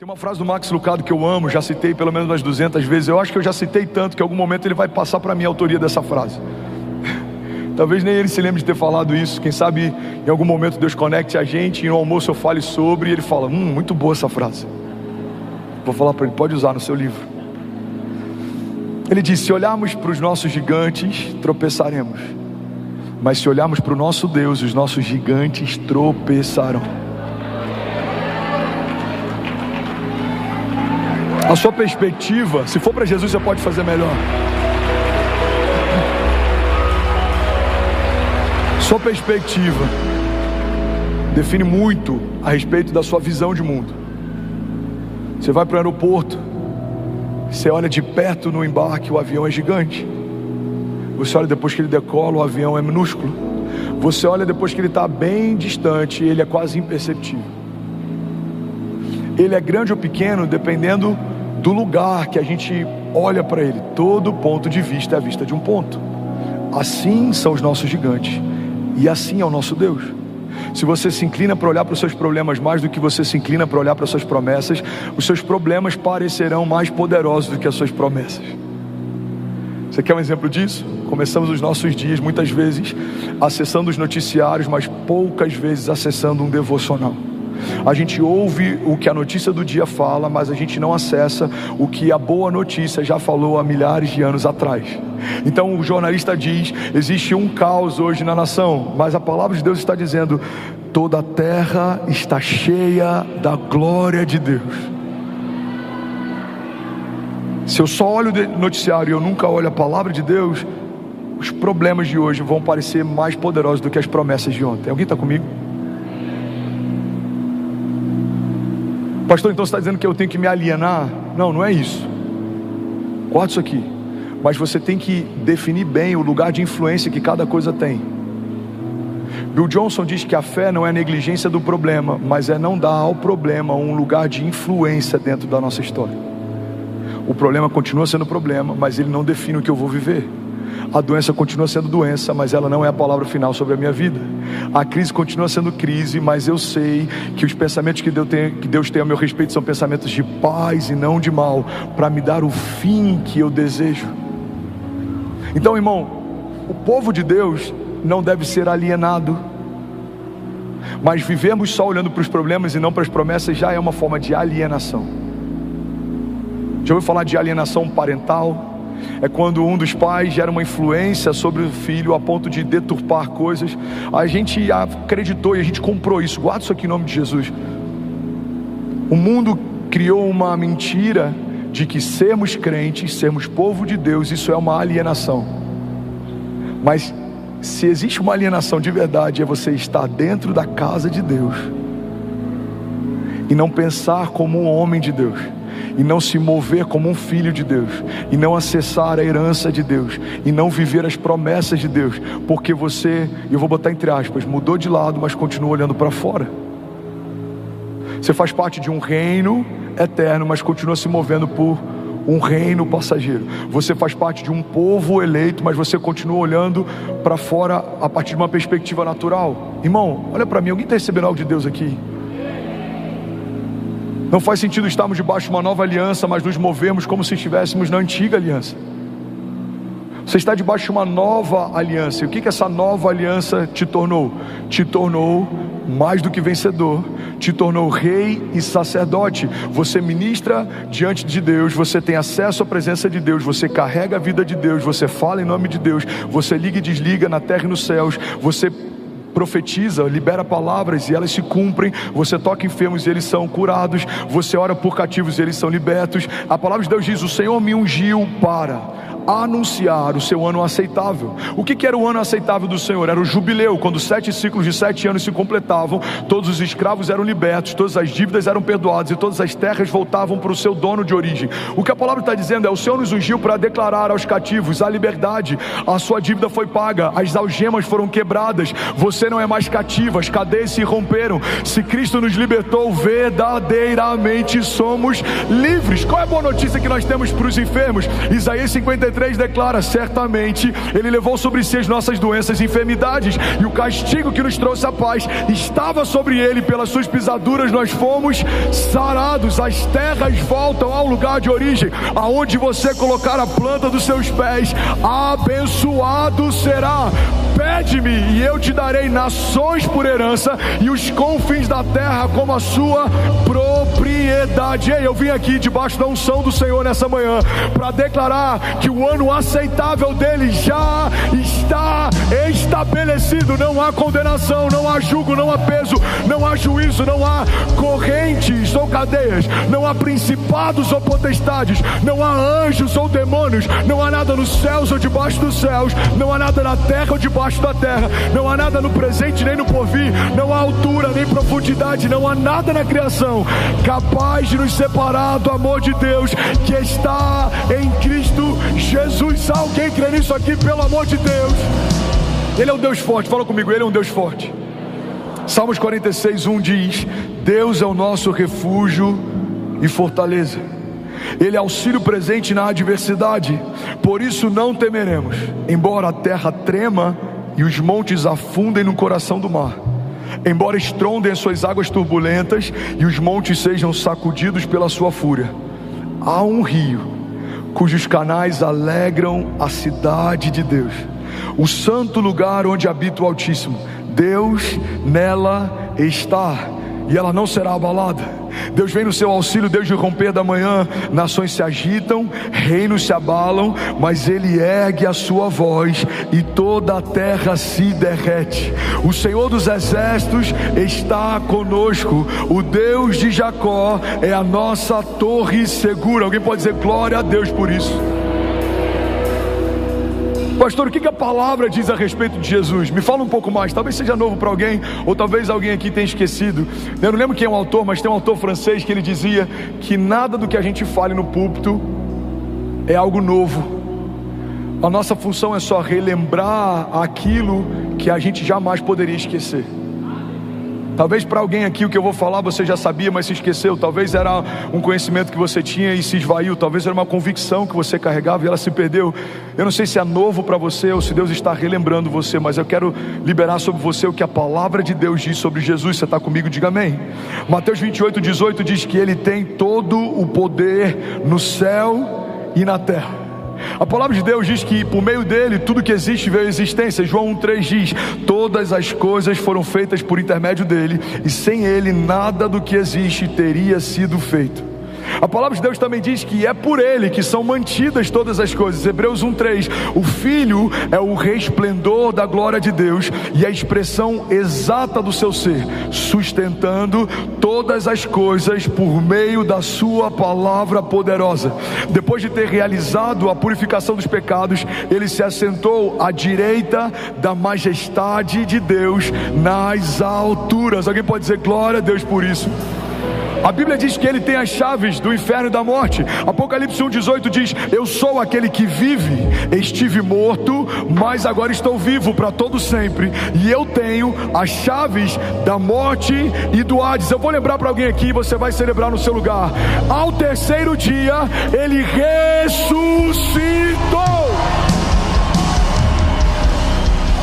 Tem uma frase do Max Lucado que eu amo, já citei pelo menos umas 200 vezes. Eu acho que eu já citei tanto que em algum momento ele vai passar para mim a autoria dessa frase. Talvez nem ele se lembre de ter falado isso. Quem sabe em algum momento Deus conecte a gente e no almoço eu fale sobre e ele fala, muito boa essa frase. Vou falar para ele, pode usar no seu livro. Ele diz, se olharmos para os nossos gigantes, tropeçaremos. Mas se olharmos para o nosso Deus, os nossos gigantes tropeçarão. A sua perspectiva, se for para Jesus, você pode fazer melhor. Sua perspectiva define muito a respeito da sua visão de mundo. Você vai para o aeroporto, você olha de perto no embarque, o avião é gigante. Você olha depois que ele decola, o avião é minúsculo. Você olha depois que ele está bem distante, ele é quase imperceptível. Ele é grande ou pequeno dependendo do lugar que a gente olha para ele. Todo ponto de vista é a vista de um ponto. Assim são os nossos gigantes, e assim é o nosso Deus. Se você se inclina para olhar para os seus problemas mais do que você se inclina para olhar para as suas promessas, os seus problemas parecerão mais poderosos do que as suas promessas. Você quer um exemplo disso? Começamos os nossos dias muitas vezes acessando os noticiários, mas poucas vezes acessando um devocional. A gente ouve o que a notícia do dia fala, mas a gente não acessa o que a boa notícia já falou há milhares de anos atrás. Então o jornalista diz, existe um caos hoje na nação, mas a palavra de Deus está dizendo, toda a terra está cheia da glória de Deus. Se eu só olho o noticiário e eu nunca olho a palavra de Deus, os problemas de hoje vão parecer mais poderosos do que as promessas de ontem. Alguém está comigo? Pastor, então você está dizendo que eu tenho que me alienar? Não, não é isso. Corta isso aqui. Mas você tem que definir bem o lugar de influência que cada coisa tem. Bill Johnson diz que a fé não é negligência do problema, mas é não dar ao problema um lugar de influência dentro da nossa história. O problema continua sendo problema, mas ele não define o que eu vou viver. A doença continua sendo doença, mas ela não é a palavra final sobre a minha vida. A crise continua sendo crise, mas eu sei que os pensamentos que Deus tem a meu respeito são pensamentos de paz e não de mal, para me dar o fim que eu desejo. Então, irmão, o povo de Deus não deve ser alienado, mas vivemos só olhando para os problemas e não para as promessas já é uma forma de alienação. Já ouviu falar de alienação parental? É quando um dos pais gera uma influência sobre o filho a ponto de deturpar coisas. A gente acreditou e a gente comprou isso. Guarda isso aqui em nome de Jesus. O mundo criou uma mentira de que sermos crentes, sermos povo de Deus, isso é uma alienação. Mas se existe uma alienação de verdade, é você estar dentro da casa de Deus e não pensar como um homem de Deus, e não se mover como um filho de Deus, e não acessar a herança de Deus, e não viver as promessas de Deus, porque você, eu vou botar entre aspas, mudou de lado, mas continua olhando para fora. Você faz parte de um reino eterno, mas continua se movendo por um reino passageiro. Você faz parte de um povo eleito, mas você continua olhando para fora a partir de uma perspectiva natural. Irmão, olha para mim, alguém está recebendo algo de Deus aqui? Não faz sentido estarmos debaixo de uma nova aliança, mas nos movermos como se estivéssemos na antiga aliança. Você está debaixo de uma nova aliança. E o que essa nova aliança te tornou? Te tornou mais do que vencedor. Te tornou rei e sacerdote. Você ministra diante de Deus. Você tem acesso à presença de Deus. Você carrega a vida de Deus. Você fala em nome de Deus. Você liga e desliga na terra e nos céus. Você profetiza, libera palavras e elas se cumprem. Você toca enfermos e eles são curados. Você ora por cativos e eles são libertos. A palavra de Deus diz, o Senhor me ungiu para anunciar o seu ano aceitável. O que era o ano aceitável do Senhor? Era o jubileu, quando 7 ciclos de 7 anos se completavam. Todos os escravos eram libertos, todas as dívidas eram perdoadas e todas as terras voltavam para o seu dono de origem. O que a palavra está dizendo é, o Senhor nos ungiu para declarar aos cativos a liberdade. A sua dívida foi paga, as algemas foram quebradas, você não é mais cativo, as cadeias se romperam. Se Cristo nos libertou, verdadeiramente somos livres. Qual é a boa notícia que nós temos para os enfermos? Isaías 53 3 declara: certamente Ele levou sobre si as nossas doenças e enfermidades, e o castigo que nos trouxe a paz estava sobre Ele, pelas suas pisaduras nós fomos sarados. As terras voltam ao lugar de origem, aonde você colocar a planta dos seus pés, abençoado será. Pede-me e eu te darei nações por herança e os confins da terra como a sua propriedade. Ei, eu vim aqui debaixo da unção do Senhor nessa manhã para declarar que o ano aceitável dele já está estabelecido. Não há condenação, não há jugo, não há peso, não há juízo, não há correntes ou cadeias, não há principados ou potestades, não há anjos ou demônios, não há nada nos céus ou debaixo dos céus, não há nada na terra ou debaixo da terra, não há nada no presente nem no porvir, não há altura nem profundidade, não há nada na criação capaz de nos separar do amor de Deus que está em Cristo Jesus. Alguém crê nisso aqui, pelo amor de Deus? Ele é um Deus forte. Fala comigo, Ele é um Deus forte. Salmos 46:1 diz: Deus é o nosso refúgio e fortaleza, Ele é auxílio presente na adversidade, por isso não temeremos, embora a terra trema e os montes afundem no coração do mar, embora estrondem as suas águas turbulentas e os montes sejam sacudidos pela sua fúria. Há um rio cujos canais alegram a cidade de Deus, o santo lugar onde habita o Altíssimo. Deus nela está e ela não será abalada. Deus vem no seu auxílio desde o romper da manhã. Nações se agitam, reinos se abalam, mas Ele ergue a sua voz e toda a terra se derrete. O Senhor dos exércitos está conosco, o Deus de Jacó é a nossa torre segura. Alguém pode dizer glória a Deus por isso? Pastor, o que a palavra diz a respeito de Jesus? Me fala um pouco mais. Talvez seja novo para alguém, ou talvez alguém aqui tenha esquecido. Eu não lembro quem é o autor, mas tem um autor francês que ele dizia que nada do que a gente fale no púlpito é algo novo. A nossa função é só relembrar aquilo que a gente jamais poderia esquecer. Talvez para alguém aqui o que eu vou falar você já sabia, mas se esqueceu. Talvez era um conhecimento que você tinha e se esvaiu. Talvez era uma convicção que você carregava e ela se perdeu. Eu não sei se é novo para você ou se Deus está relembrando você, mas eu quero liberar sobre você o que a palavra de Deus diz sobre Jesus. Você está comigo? Diga amém. Mateus 28:18 diz que Ele tem todo o poder no céu e na terra. A palavra de Deus diz que por meio dele tudo que existe veio à existência. João 1:3 diz: todas as coisas foram feitas por intermédio dele, e sem ele nada do que existe teria sido feito. A palavra de Deus também diz que é por ele que são mantidas todas as coisas. Hebreus 1:3: o Filho é o resplendor da glória de Deus e a expressão exata do seu ser, sustentando todas as coisas por meio da sua palavra poderosa. Depois de ter realizado a purificação dos pecados, ele se assentou à direita da majestade de Deus nas alturas. Alguém pode dizer glória a Deus por isso? A Bíblia diz que Ele tem as chaves do inferno e da morte. Apocalipse 1:18 diz: eu sou aquele que vive, estive morto, mas agora estou vivo para todo sempre, e eu tenho as chaves da morte e do Hades. Eu vou lembrar para alguém aqui, você vai celebrar no seu lugar: ao terceiro dia Ele ressuscitou.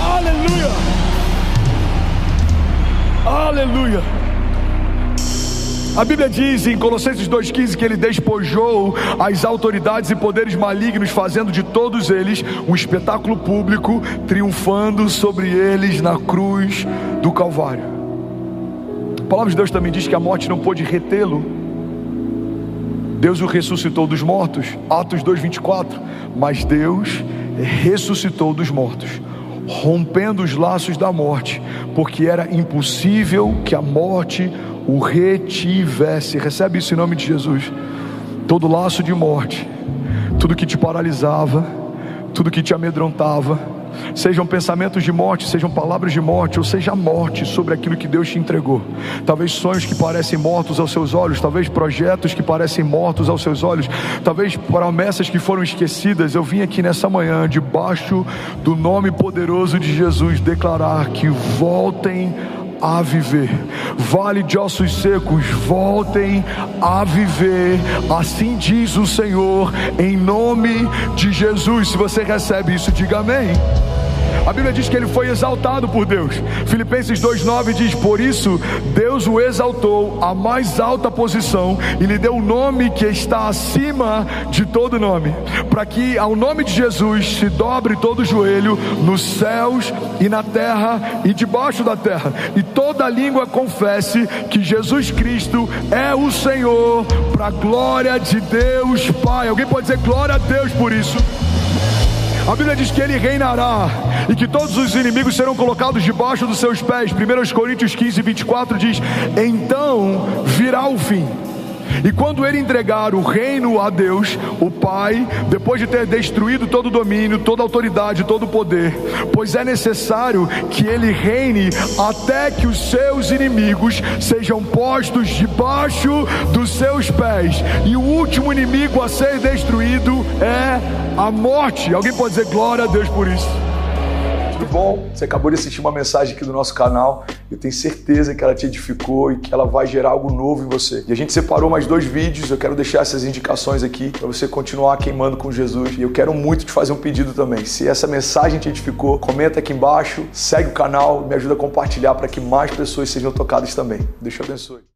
Aleluia, aleluia. A Bíblia diz em Colossenses 2:15 que Ele despojou as autoridades e poderes malignos, fazendo de todos eles um espetáculo público, triunfando sobre eles na cruz do Calvário. A palavra de Deus também diz que a morte não pôde retê-lo. Deus o ressuscitou dos mortos, Atos 2:24. Mas Deus ressuscitou dos mortos, rompendo os laços da morte, porque era impossível que a morte o retivesse. Recebe isso em nome de Jesus. Todo laço de morte, tudo que te paralisava, tudo que te amedrontava, sejam pensamentos de morte, sejam palavras de morte, ou seja a morte sobre aquilo que Deus te entregou. Talvez sonhos que parecem mortos aos seus olhos, talvez projetos que parecem mortos aos seus olhos, talvez promessas que foram esquecidas. Eu vim aqui nessa manhã, debaixo do nome poderoso de Jesus, declarar que voltem a viver. Vale de ossos secos, voltem a viver. Assim diz o Senhor, em nome de Jesus. Se você recebe isso, diga amém. A Bíblia diz que ele foi exaltado por Deus. Filipenses 2,9 diz: por isso Deus o exaltou à mais alta posição e lhe deu o nome que está acima de todo nome, para que ao nome de Jesus se dobre todo o joelho nos céus e na terra e debaixo da terra, e toda língua confesse que Jesus Cristo é o Senhor, para a glória de Deus Pai. Alguém pode dizer glória a Deus por isso? A Bíblia diz que ele reinará e que todos os inimigos serão colocados debaixo dos seus pés. 1 Coríntios 15:24 diz: então virá o fim. E quando ele entregar o reino a Deus, o Pai, depois de ter destruído todo o domínio, toda a autoridade, todo o poder, pois é necessário que ele reine até que os seus inimigos sejam postos debaixo dos seus pés. E o último inimigo a ser destruído é a morte. Alguém pode dizer glória a Deus por isso? Tudo bom? Você acabou de assistir uma mensagem aqui do nosso canal. Eu tenho certeza que ela te edificou e que ela vai gerar algo novo em você. E a gente separou mais 2 vídeos. Eu quero deixar essas indicações aqui para você continuar queimando com Jesus. E eu quero muito te fazer um pedido também. Se essa mensagem te edificou, comenta aqui embaixo, segue o canal, me ajuda a compartilhar para que mais pessoas sejam tocadas também. Deus te abençoe.